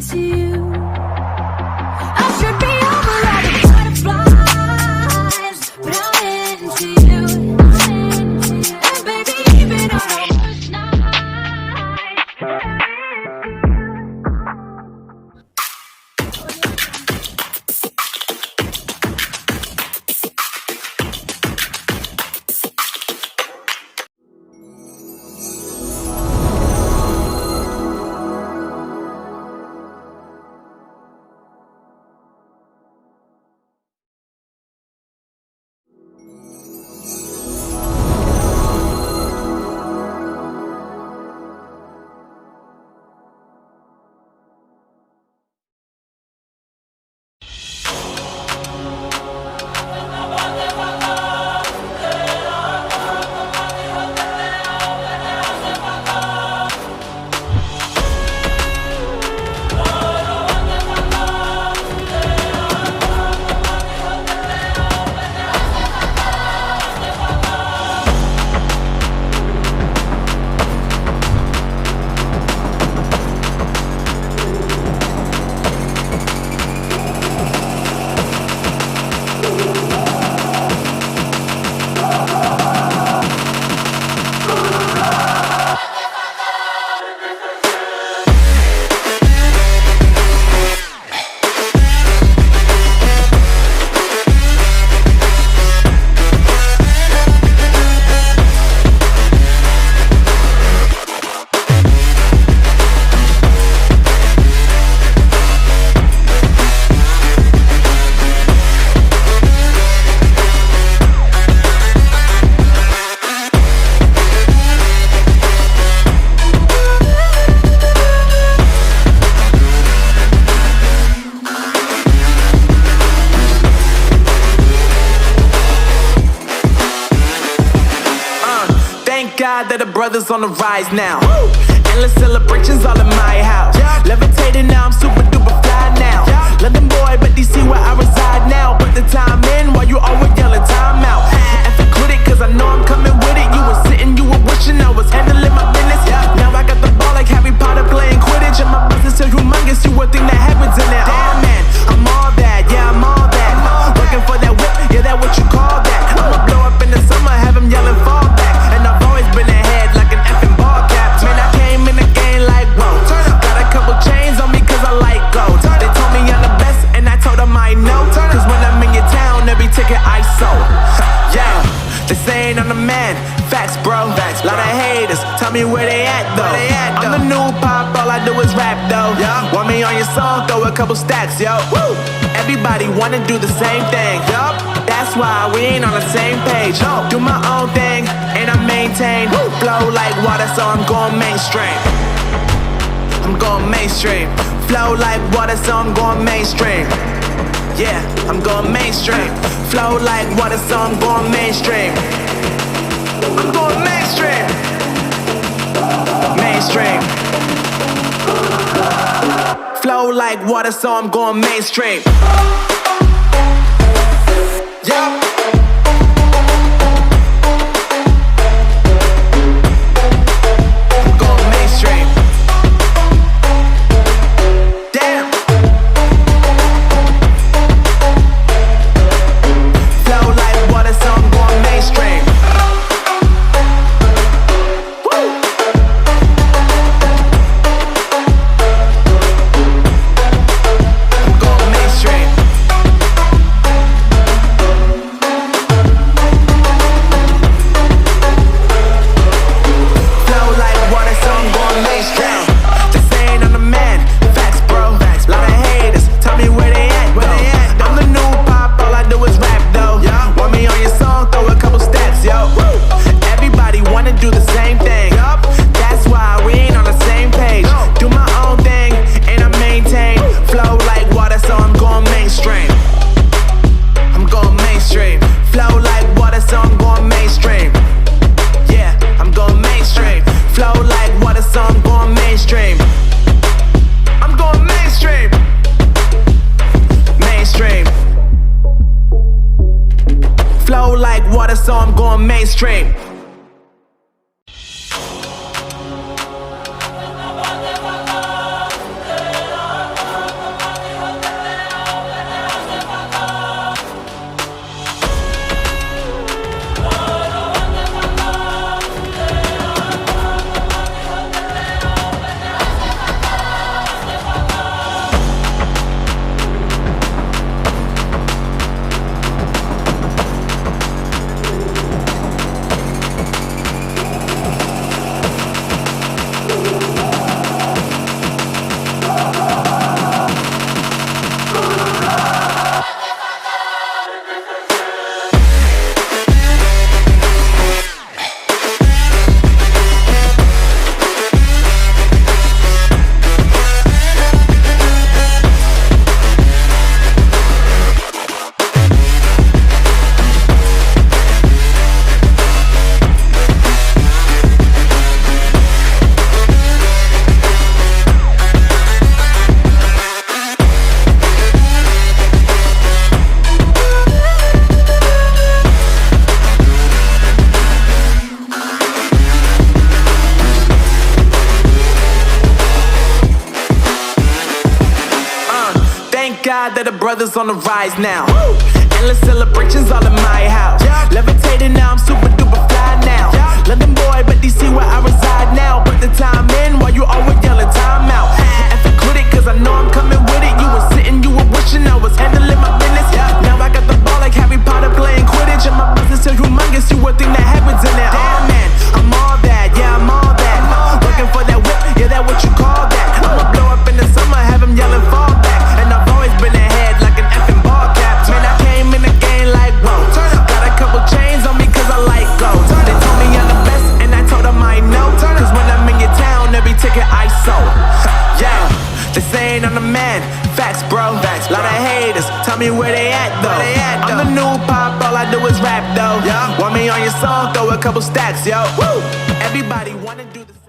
into you. I should be over all the butterflies, but I'm into you. And baby, even on the worst night. God that the brothers on the rise now. Endless celebrations all in my house. Levitating now, I'm super duper fly now. London boy, but DC where I reside now. Put the time in while you always yelling time out. And for quit it, cause I know I'm coming with it. You were sitting, you were wishing I was handling my business. Now I got the ball like Harry Potter playing Quidditch. And my business is humongous, you would think that happens in it. Oh man, I'm all that, yeah, I'm all that. Looking for that whip, yeah, that what you call that. I'ma blow up in the summer, have them yelling fall back. And I've always been ahead like an effing ball cap. Man, I came in the game like, whoa. Got a couple chains on me cause I like gold. They told me I'm the best and I told them I know. Cause when I'm in your town, every ticket I sold. Yeah, they saying I'm the man. Facts, bro. Lot of haters, tell me where they at though. I'm the new pop, all I do is rap though. Want me on your song, throw a couple stacks, yo. Woo! Everybody wanna do the same thing. That's why we ain't on the same page. Do my own thing and I maintain. Flow like water, so I'm going mainstream. I'm going mainstream. Flow like water, so I'm going mainstream. Yeah, I'm going mainstream. Flow like water, so I'm going mainstream. I'm going mainstream. Mainstream. Flow like water, so I'm going mainstream. Yeah. I'm going mainstream. Damn. Flow like water, so I'm going mainstream. Woo. I'm going mainstream. God that the brothers on the rise now. Endless celebrations all in my house. Levitating now, I'm super duper fly now. London boy, but DC where I reside now. Put the time in while you always yelling time out. And quit it, cause I know I'm coming with it. You were sitting, you were wishing I was handling my business. Now I got the ball like Harry Potter playing Quidditch. And my business is humongous, you would think that happens in it. Oh man, I'm all that, yeah, I'm all that. Looking for that whip, yeah, that what you call that. I'ma blow up in the summer, have him yelling fall back. And I've always been ahead like an effing ball cap. Man, I came in the game like, whoa. Got a couple chains on me cause I like gold. They told me I'm the best and I told them I know. Cause when I'm in your town, every ticket I sold. Yeah, they saying I'm the man. Facts, bro. Lot of haters, tell me where they at though. I'm the new pop, all I do is rap though. Want me on your song, throw a couple stacks, yo. Everybody wanna do this.